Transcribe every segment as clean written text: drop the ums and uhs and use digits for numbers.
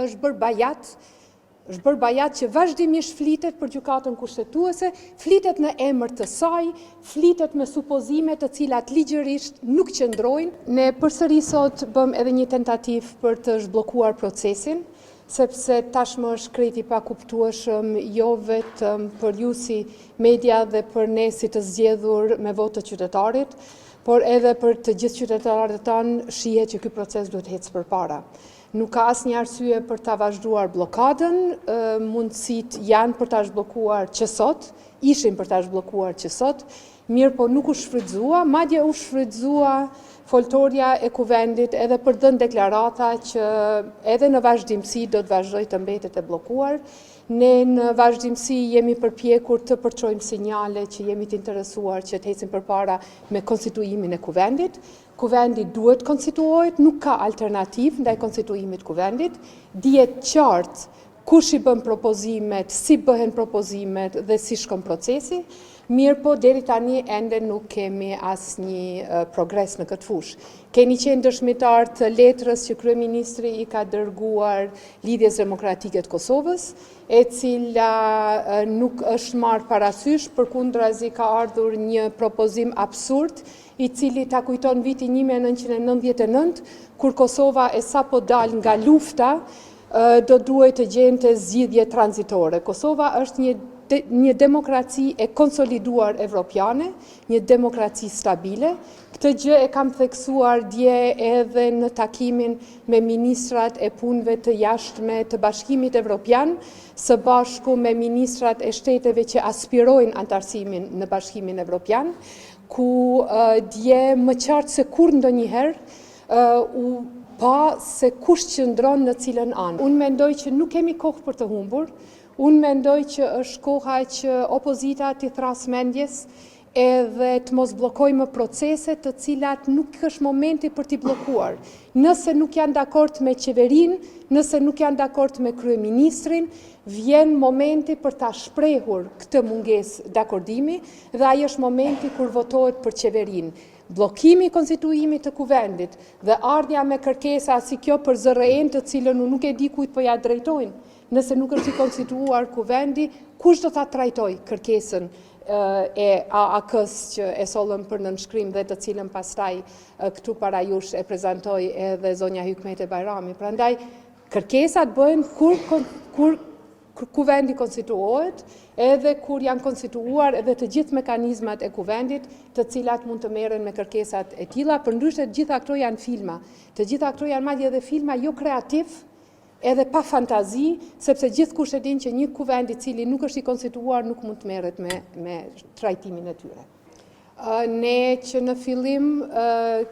është bërë bajat që vazhdimisht flitet për gjykatën kushtetuese, flitet në emër të saj, flitet me supozime të cilat ligjërisht nuk qëndrojnë. Ne përsëri sot bëm edhe një tentativ për të zhbllokuar procesin, sepse tashmë është krejt i pakuptueshëm jo vetëm për ju si media dhe për ne si të zgjedhur me votë të qytetarit, por edhe për të gjithë qytetarët tanë shihet që ky proces duhet ecë përpara. Nuk ka asnjë arsye për ta vazhduar blokadën, mundësitë janë për ta zhbllokuar që sot, ishin për ta zhbllokuar që sot, mirë po nuk u shfrytëzua, madje u shfrytëzua foltorja e kuvendit edhe për dhënë deklarata që edhe në vazhdimsi do të vazhdojë të mbetet e bllokuar. Ne në vazhdimsi jemi përpjekur të përçojmë sinjale që jemi të interesuar që të ecim përpara me konstituimin e kuvendit. Kuvendi duhet konstituohet, nuk ka alternativë ndaj konstituimit kuvendit. Dihet qartë kush i bën propozimet, si bëhen propozimet dhe si shkon procesi. Mirë po, deri tani ende nuk kemi asnjë progres në këtë fushë. Keni qenë dëshmitar të letrës që Kryeministri i ka dërguar Lidhjes Demokratike të Kosovës, e cila nuk është marrë parasysh, përkundrazi ka ardhur një propozim absurd, i cili ta kujton vitin 1999, kur Kosova e sapo dal nga lufta, do duhet të gjente zgjidhje tranzitore. Kosova është një demokraci e konsoliduar evropiane, një demokraci stabile. Këtë gjë e kam theksuar dje edhe në takimin me ministrat e punëve të jashtme të Bashkimit Evropian, së bashku me ministrat e shteteve që aspirojnë antarësimin në Bashkimin Evropian, ku dje më qartë se kur ndonjëherë u pa se kush qëndron në cilën anë. Unë mendoj që nuk kemi kohë për të humbur, unë mendoj që është koha që opozita t'i thras mendjes edhe të mos bllokojmë procese të cilat nuk është momenti për t'i bllokuar. Nëse nuk janë dakord me qeverinë, nëse nuk janë dakord me kryeministrin, vjen momenti për ta shprehur këtë mungesë dakordimi dhe ai është momenti kur votohet për qeverinë. Bllokimi i konstituimit të kuvendit dhe ardhja me kërkesa si kjo për ZRE-n, të cilën unë nuk e di kujt po ja drejtojnë. Nëse nuk është i konstituar kuvendi, kush do ta trajtoj kërkesën e AAK-s që e sollën për nënshkrim dhe të cilën pastaj këtu para jush e prezantoi edhe zonja Hykmete Bajrami. Prandaj kërkesat bëhen kur kuvendi konstituohet, edhe kur janë konstituuar edhe të gjithë mekanizmat e kuvendit, të cilat mund të merren me kërkesat e tilla. Përndryshe të gjitha këto janë filma. Të gjitha këto janë madje edhe filma jo kreativ, edhe pa fantazi, sepse gjithkush e din që një kuvend i cili nuk është i konstituuar nuk mund të merret me trajtimin e tyre. Ne që në fillim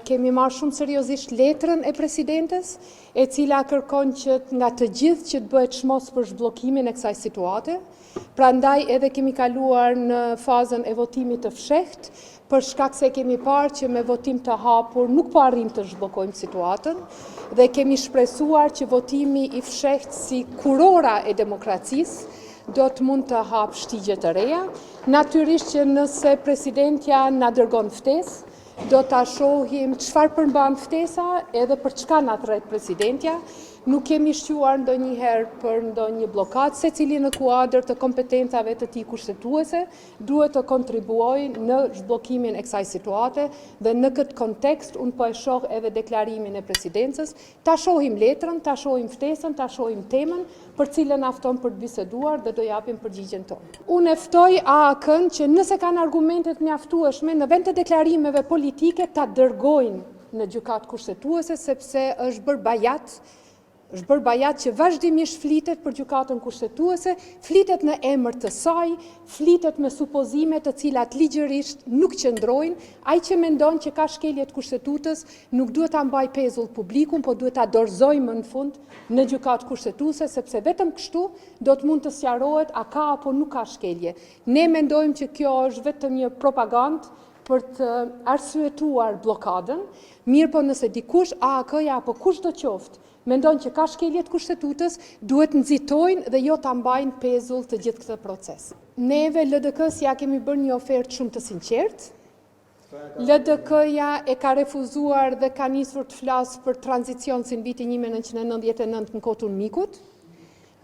kemi marrë shumë seriozisht letrën e presidentes, e cila kërkon që nga të gjithë që të bëhet shmos për zhbllokimin e kësaj situate. Prandaj edhe kemi kaluar në fazën e votimit të fshehtë, për shkak se kemi parë që me votim të hapur nuk po arrim të zhbllokojmë situatën dhe kemi shpresuar që votimi i fshehtë si kurora e demokracisë do të mund të hap shtigje të reja. Natyrisht që nëse presidentja na dërgon ftesë, do ta shohim çfarë përmban ftesa edhe për çka na thret presidentja. Nuk kemi shquar ndonjëherë për ndonjë blokadë, secili në kuadër të kompetencave të tij kushtetuese duhet të kontribuojë në zhbllokimin e kësaj situate dhe në këtë kontekst unë po e shoh edhe deklarimin e presidencës. Ta shohim letrën, ta shohim ftesën, ta shohim temën për cilën afton për të biseduar dhe do japim përgjigjen tonë. Unë e ftoj AAK-n që nëse kanë argumentet mjaftueshme në vend të deklarimeve politike ta dërgojnë në gjykatë kushtetuese, sepse është bërë bajat që vazhdimisht flitet për gjykatën kushtetuese, flitet në emër të saj, flitet me supozime të cilat ligjërisht nuk qëndrojnë. Ai që mendon që ka shkelje të kushtetutës nuk duhet ta mbaj pezull publikun, po duhet ta dorëzojë më në fund në gjykatë kushtetuese, sepse vetëm kështu do të mund të sqarohet a ka apo nuk ka shkelje. Ne mendojmë që kjo është vetëm një propagandë për të arsyetuar blokadën, mirë po nëse dikush, AAK-ja apo kush do qoftë, mendon që ka shkelje të kushtetutës, duhet nxitojnë dhe jo ta mbajnë pezull të gjithë këtë proces. Neve LDK-s ja kemi bërë një ofertë shumë të sinqertë. LDK-ja e ka refuzuar dhe ka nisur të flasë për tranzicion si në vitin 1999 në Kotun Mikut.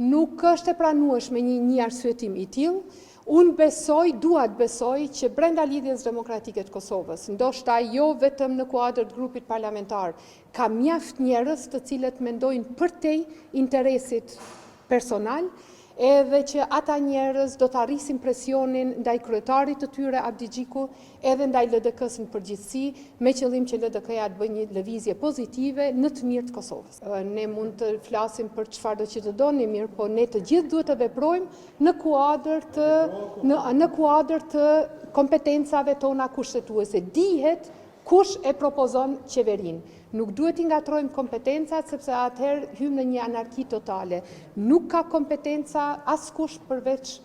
Nuk është e pranueshme një arsyetim i tillë. Unë duat besoj që brenda lidhjes demokratike të Kosovës, ndoshta jo vetëm në kuadër të grupit parlamentar, ka mjaft njerëz të cilët mendojnë përtej interesit personal, edhe që ata njerëz do të arrisin presionin ndaj kryetarit të tyre Abdi Xhiku, edhe ndaj LDK-s në përgjithësi, me qëllim që LDK-ja të bëjë një lëvizje pozitive në të mirë të Kosovës. Ne mund të flasim për çfarë do që të doni mirë, po ne të gjithë duhet të veprojmë në kuadër të kompetencave tona kushtetuese. Dihet kush e propozon qeverinë. Nuk duhet I ngatrojmë kompetencat, sepse atëherë hymë në një anarki totale. Nuk ka kompetenca askush përveç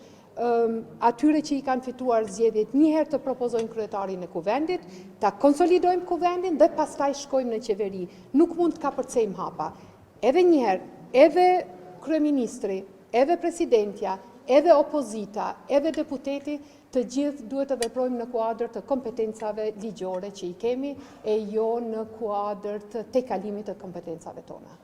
atyre që I kanë fituar zgjedhjet, njëherë të propozojnë kryetarin e kuvendit, ta konsolidojmë kuvendin dhe pastaj shkojmë në qeveri. Nuk mund të kapërcejmë hapa. Edhe njëherë, edhe kryeministri, edhe presidentja, edhe opozita, edhe deputeti, të gjithë duhet të veprojmë në kuadër të kompetencave ligjore që I kemi, e jo në kuadër të tejkalimit të kompetencave tona.